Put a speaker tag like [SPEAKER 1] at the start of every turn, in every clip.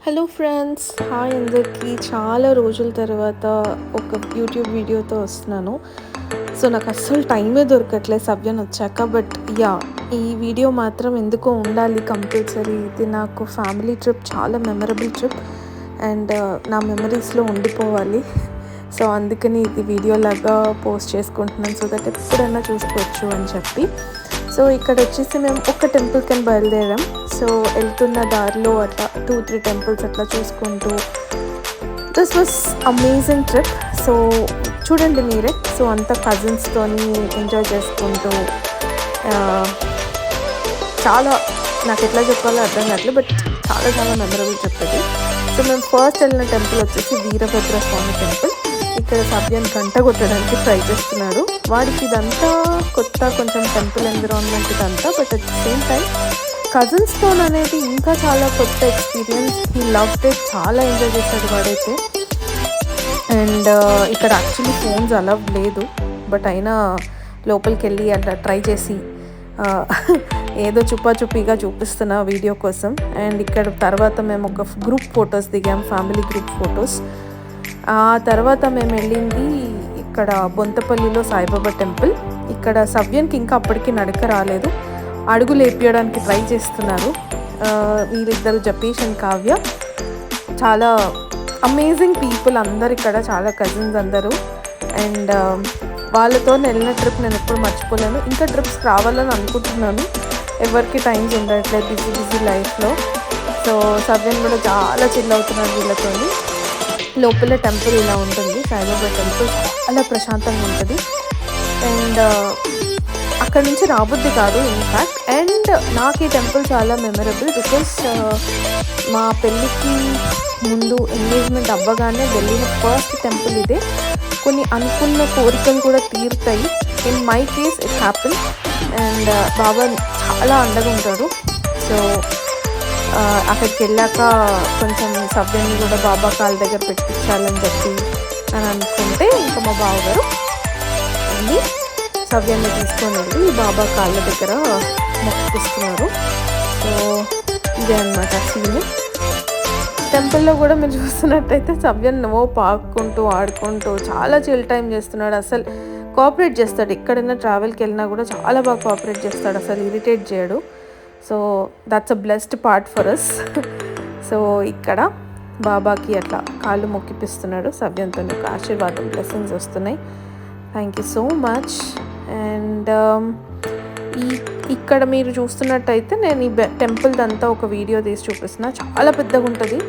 [SPEAKER 1] Hello friends, hi అందరికీ. చాలా రోజుల తర్వాత ఒక యూట్యూబ్ వీడియోతో వస్తున్నాను. సో నాకు అస్సలు టైమే దొరకట్లేదు సవ్యన్ వచ్చాక. బట్ ఈ వీడియో మాత్రం ఎందుకో ఉండాలి కంపల్సరీ. ఇది నాకు ఫ్యామిలీ ట్రిప్, చాలా మెమరబుల్ ట్రిప్ అండ్ నా మెమరీస్లో ఉండిపోవాలి. సో అందుకని ఇది వీడియో లాగా పోస్ట్ చేసుకుంటున్నాను, సో దట్ ఎప్పుడైనా చూసుకోవచ్చు అని చెప్పి. సో ఇక్కడ వచ్చేసి మేము ఒక టెంపుల్కి బయలుదేరాం. సో వెళ్తున్న దారిలో అట్లా 2-3 టెంపుల్స్ అట్లా చూసుకుంటూ, this was amazing trip. So చూడండి మీరే. సో అంతా కజిన్స్తోని ఎంజాయ్ చేసుకుంటూ చాలా, నాకు ఎట్లా చెప్పాలో అర్థం కావట్లేదు, బట్ చాలా చాలా మెమరబుల్ ట్రిప్ ఇది. సో మేము ఫస్ట్ వెళ్ళిన టెంపుల్ వచ్చేసి వీరభద్ర స్వామి టెంపుల్. ఇక్కడ సభ్యం గంట కొట్టడానికి ట్రై చేస్తున్నాడు. వాడికి ఇదంతా కొత్త, కొంచెం టెంపుల్ ఎన్విరాన్మెంట్ ఇదంతా. But at the same time కజిన్స్తో అనేది ఇంకా చాలా కొత్త ఎక్స్పీరియన్స్. ఈ లవ్డ్ ఇట్, చాలా ఎంజాయ్ చేశాడు వాడైతే. అండ్ ఇక్కడ యాక్చువల్లీ ఫోన్స్ అలవ్ లేదు, బట్ అయినా లోపలికి వెళ్ళి అట్లా ట్రై చేసి ఏదో చుప్పాచుప్పిగా చూపిస్తున్న వీడియో కోసం. అండ్ ఇక్కడ తర్వాత మేము ఒక గ్రూప్ ఫొటోస్ దిగాం, ఫ్యామిలీ గ్రూప్ ఫొటోస్. ఆ తర్వాత మేము వెళ్ళింది ఇక్కడ బొంతపల్లిలో సాయిబాబా టెంపుల్. ఇక్కడ సవ్యన్కి ఇంకా అప్పటికి నడక రాలేదు, అడుగులు వేపించడానికి ట్రై చేస్తున్నారు వీళ్ళిద్దరు, జపేష్ అండ్ కావ్య. చాలా అమేజింగ్ పీపుల్ అందరు ఇక్కడ, చాలా కజిన్స్ అందరూ. అండ్ వాళ్ళతో వెళ్ళిన ట్రిప్ నేను ఎప్పుడు మర్చిపోలేను. ఇంకా ట్రిప్స్ రావాలని అనుకుంటున్నాను, ఎవరికి టైమ్స్ ఉండట్లేదు బిజీ బిజీ లైఫ్లో. సో సవ్యన్ కూడా చాలా చిల్ అవుతున్నారు వీళ్ళతో. లోపల టెంపుల్ ఇలా ఉంటుంది, సాయిబాబా టెంపుల్ చాలా ప్రశాంతంగా ఉంటుంది. అండ్ అక్కడ నుంచి రాబుద్ది కాదు ఇన్ఫ్యాక్ట్. అండ్ నాకు ఈ టెంపుల్ చాలా మెమరబుల్ బికాస్ మా పెళ్ళికి ముందు ఎంగేజ్మెంట్ అవ్వగానే వెళ్ళిన ఫస్ట్ టెంపుల్ ఇదే. కొన్ని అనుకున్న కోరికలు కూడా తీరుతాయి. In my case it happen. And Baba చాలా అండగా ఉంటాడు. సో అక్కడికి వెళ్ళాక కొంచెం సభ్యుని కూడా బాబా కాళ్ళ దగ్గర పెట్టించాలని చెప్పి అని అనుకుంటే, ఇంకా మా బావగారు వెళ్ళి సవ్యాన్ని తీసుకొని వెళ్ళి బాబా కాళ్ళ దగ్గర మొక్కిస్తున్నారు. సో ఇదే అనమాట సీన్. టెంపుల్లో కూడా మీరు చూస్తున్నట్టయితే సవ్యన్ పాక్కుంటూ ఆడుకుంటూ చాలా చిల్ టైం చేస్తున్నాడు. అసలు కోఆపరేట్ చేస్తాడు, ఎక్కడైనా ట్రావెల్కి వెళ్ళినా కూడా చాలా బాగా కోఆపరేట్ చేస్తాడు, అసలు ఇరిటేట్ చేయడు. So that's a blessed part for us. So ఇక్కడ బాబాకి అట్లా కాళ్ళు మొక్కిపిస్తున్నాడు సవ్యంతో, ఒక ఆశీర్వాదం, బ్లెస్సింగ్స్ వస్తున్నాయి. Thank you so much. And ఇక్కడ మీరు చూస్తున్నట్టయితే నేను ఈ టెంపుల్ అంతా ఒక వీడియో తీసి చూపిస్తున్నా. చాలా పెద్దగా ఉంటుంది,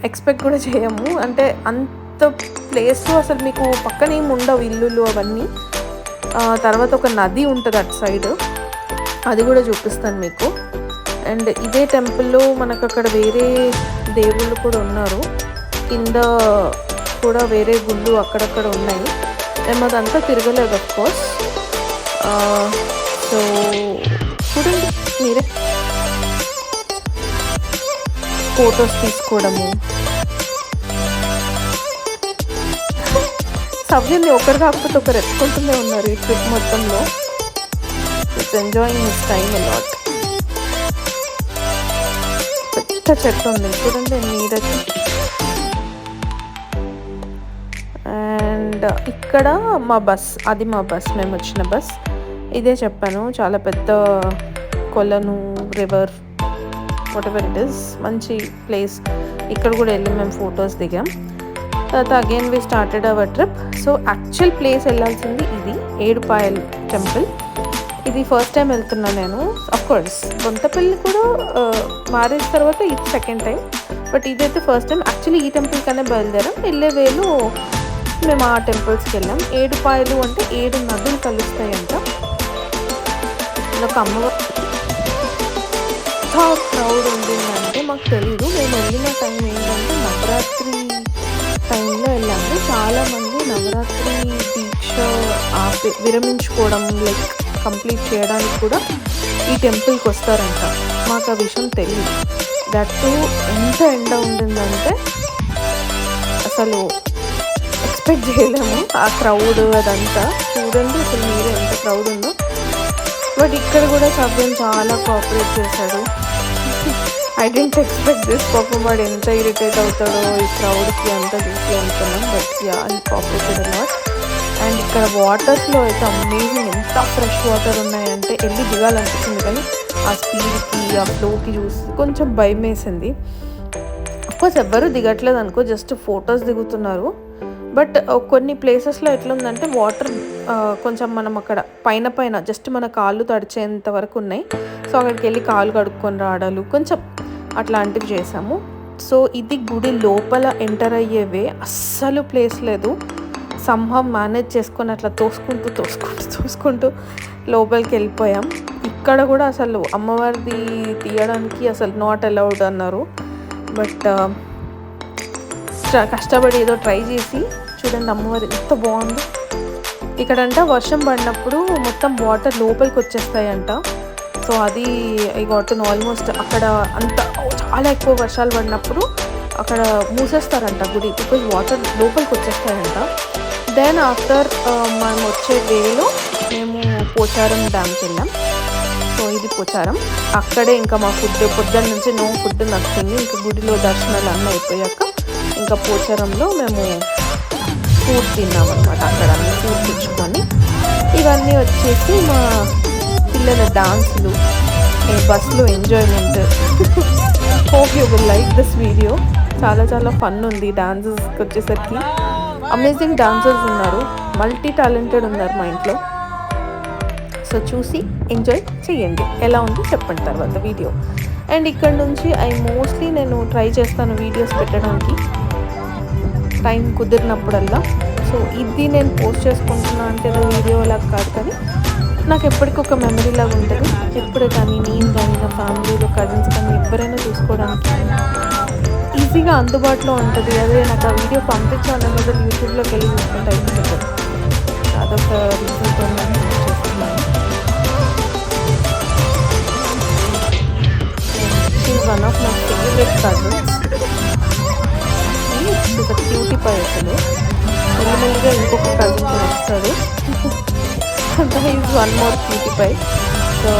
[SPEAKER 1] ఎక్స్పెక్ట్ కూడా చేయము. అంటే అంత ప్లేస్లో అసలు మీకు పక్కన ఏమి ఉండవు, ఇల్లులు అవన్నీ. తర్వాత ఒక నది ఉంటుంది అటు సైడ్, అది కూడా చూపిస్తాను మీకు. అండ్ ఇదే టెంపుల్లో మనకు అక్కడ వేరే దేవుళ్ళు కూడా ఉన్నారు, కింద కూడా వేరే గుళ్ళు అక్కడక్కడ ఉన్నాయి. మేము అదంతా తిరగలేదు ఆఫ్ కోర్స్. సో చూడండి మీరే, ఫొటోస్ తీసుకోవడము. సవ్యన్ని ఒకరు కాకపోతే ఒకరు ఎత్తుకుంటూనే ఉన్నారు ఈ ట్రిప్ మొత్తంలో. It's enjoying his time a lot. పెద్ద చెట్టు ఉంది చూడండి నీడకి. అండ్ ఇక్కడ మా బస్, అది మా బస్, మేము వచ్చిన బస్ ఇదే. చెప్పాను చాలా పెద్ద కొలను, river, whatever it is, మంచి ప్లేస్. ఇక్కడ కూడా వెళ్ళి మేము ఫొటోస్ దిగాం. తర్వాత again we started our trip. So actual place వెళ్ళాల్సింది ఇది, ఏడుపాయల్ టెంపుల్. ఇది ఫస్ట్ టైం వెళ్తున్నా నేను. అఫ్కోర్స్ బొంతపల్లి కూడా మారేసిన తర్వాత ఇది సెకండ్ టైం, బట్ ఇదైతే ఫస్ట్ టైం. యాక్చువల్లీ ఈ టెంపుల్కనే బయలుదేరాం, వెళ్ళే వేలు మేము ఆ టెంపుల్స్కి వెళ్ళాం. ఏడుపాయలు అంటే 7 నదులు కలుస్తాయంట. ఒక అమ్మవారు క్రౌడ్ ఉండిందంటే మాకు తెలీదు. మేము వెళ్ళిన టైం ఏంటంటే నవరాత్రి టైంలో వెళ్ళాము. చాలామంది నవరాత్రి దీక్ష విరమించుకోవడం, లైక్ కంప్లీట్ చేయడానికి కూడా ఈ టెంపుల్కి వస్తారంట. మాకు ఆ విషయం తెలియదు. దట్టు ఎంత ఎండ ఉండిందంటే అసలు ఎక్స్పెక్ట్ చేయలేము. ఆ క్రౌడ్ అదంతా చూడండి, అసలు మీరే ఎంత క్రౌడ్ ఉందో. బట్ ఇక్కడ కూడా సభ్యం చాలా కోఆపరేట్ చేశాడు. I didn't expect this. పాపం వాడు ఎంత ఇరిటేట్ అవుతాడో ఈ క్రౌడ్కి అంతా చూసి అనుకున్నాం. బట్ యా ఈ పాపులేటెడ్ లాట్. అండ్ ఇక్కడ వాటర్స్లో అయితే అమేజింగ్, ఎంత ఫ్రెష్ వాటర్ ఉన్నాయంటే వెళ్ళి దిగాలనిపించింది. కానీ ఆ స్పీడ్కి ఆ ఫ్లోకి చూసి కొంచెం భయం వేసింది. అఫ్కోర్స్ ఎవ్వరూ దిగట్లేదు అనుకో, జస్ట్ ఫొటోస్ దిగుతున్నారు. బట్ కొన్ని ప్లేసెస్లో ఎట్లుందంటే వాటర్ కొంచెం మనం అక్కడ పైన జస్ట్ మన కాళ్ళు తడిచేంత వరకు ఉన్నాయి. సో అక్కడికి వెళ్ళి కాళ్ళు కడుక్కొని రావడాలు కొంచెం అట్లాంటివి చేసాము. సో ఇది గుడి లోపల ఎంటర్ అయ్యేవే, అస్సలు ప్లేస్ లేదు. సంహం మేనేజ్ చేసుకొని అట్లా తోసుకుంటూ లోపలికి వెళ్ళిపోయాం. ఇక్కడ కూడా అసలు అమ్మవారిది తీయడానికి అసలు నాట్ అలౌడ్ అన్నారు. బట్ కష్టపడి ఏదో ట్రై చేసి చూడండి అమ్మవారి ఎంత బాగుంది. ఇక్కడంట వర్షం పడినప్పుడు మొత్తం వాటర్ లోపలికి వచ్చేస్తాయంట. సో అది ఐ గాట్ ఆల్మోస్ట్ అక్కడ అంత చాలా ఎక్కువ వర్షాలు పడినప్పుడు అక్కడ మూసేస్తారంట గుడి, బికాజ్ వాటర్ లోపలికి వచ్చేస్తాయంట. దెన్ ఆఫ్టర్ మనం వచ్చే వేలో మేము పోచారం డ్యామ్కి వెళ్ళాం. సో ఇది పోచారం. అక్కడే ఇంకా మా పొద్దున్న నుంచి నో ఫుడ్ నచ్చింది. ఇంకా గుడిలో దర్శనాలు అన్నీ అయిపోయాక ఇంకా పోచారంలో మేము ఫుడ్ తిన్నామన్నమాట. అక్కడ అన్ని ఫుడ్ తెచ్చుకొని ఇవన్నీ వచ్చేసి మా పిల్లల డాన్సులు, బస్లో enjoyment. Hope you will like this video. చాలా చాలా ఫన్ ఉంది. డాన్సెస్కి వచ్చేసరికి అమేజింగ్ డాన్సర్స్ ఉన్నారు, మల్టీ టాలెంటెడ్ ఉన్నారు మా ఇంట్లో. సో చూసి ఎంజాయ్ చేయండి. ఎలా ఉందో చెప్పండి తర్వాత వీడియో. అండ్ ఇక్కడ నుంచి మోస్ట్లీ నేను ట్రై చేస్తాను వీడియోస్ పెట్టడానికి టైం కుదిరినప్పుడల్లా. సో ఇది నేను పోస్ట్ చేసుకుంటున్నా అంటే వీడియో లాగా కాదు, కానీ నాకు ఎప్పటికీ ఒక మెమరీ లాగా ఉంటుంది. ఎప్పుడు కానీ నేను కానీ నా ఫ్యామిలీలో కజిన్స్ కానీ ఎవరైనా చూసుకోవడానికి ఈజీగా అందుబాటులో ఉంటుంది. అదే నాకు ఆ వీడియో పంపించాను అన్నది యూట్యూబ్లోకి వెళ్ళి చూసుకుంటే అయిపోతుంది. అదొక రీజన్తో నేను చేస్తున్నాను. One of my favourite cousins. ఒక క్యూటీ పై అసలు మెల్లిమెల్లిగా ఇంకొక కజిన్ వస్తాడు. Is one more cutie pie. So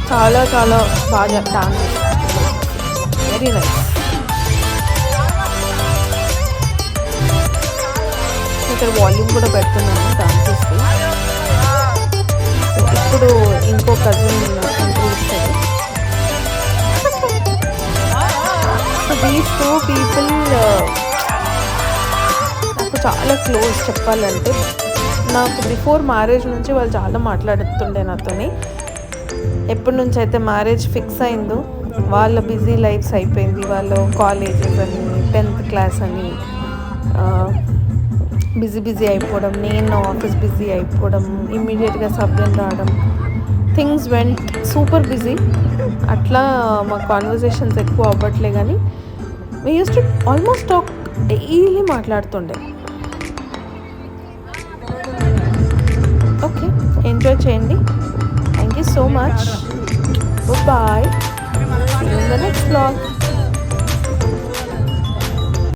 [SPEAKER 1] చాలా చాలా బాగా డాన్స్, వెరీ నైస్. ఇక్కడ వాల్యూమ్ కూడా పెడుతున్నాను డాన్సెస్కి. ఇప్పుడు ఇంకో కజిన్ ఇస్తాడు. సో దీస్ టూ పీపుల్ నాకు చాలా క్లోజ్ చెప్పాలంటే. నాకు బిఫోర్ మ్యారేజ్ నుంచి వాళ్ళు చాలా మాట్లాడుతుండే నాతోని. ఎప్పటి నుంచి అయితే మ్యారేజ్ ఫిక్స్ అయిందో వాళ్ళ బిజీ లైఫ్స్ అయిపోయింది. వాళ్ళు కాలేజెస్ అని 10th క్లాస్ అని బిజీ అయిపోవడం, నేను ఆఫీస్ బిజీ అయిపోవడం, ఇమ్మీడియట్గా సబ్జెక్ట్ రావడం, థింగ్స్ వెంట్ సూపర్ బిజీ. అట్లా మా కాన్వర్జేషన్స్ ఎక్కువ అవ్వట్లే, కానీ we use to almost talk daily మాట్లాడుతుండే. ఓకే, ఎంజాయ్ చేయండి. Thank you so much. Bye-bye. See you in the next vlog.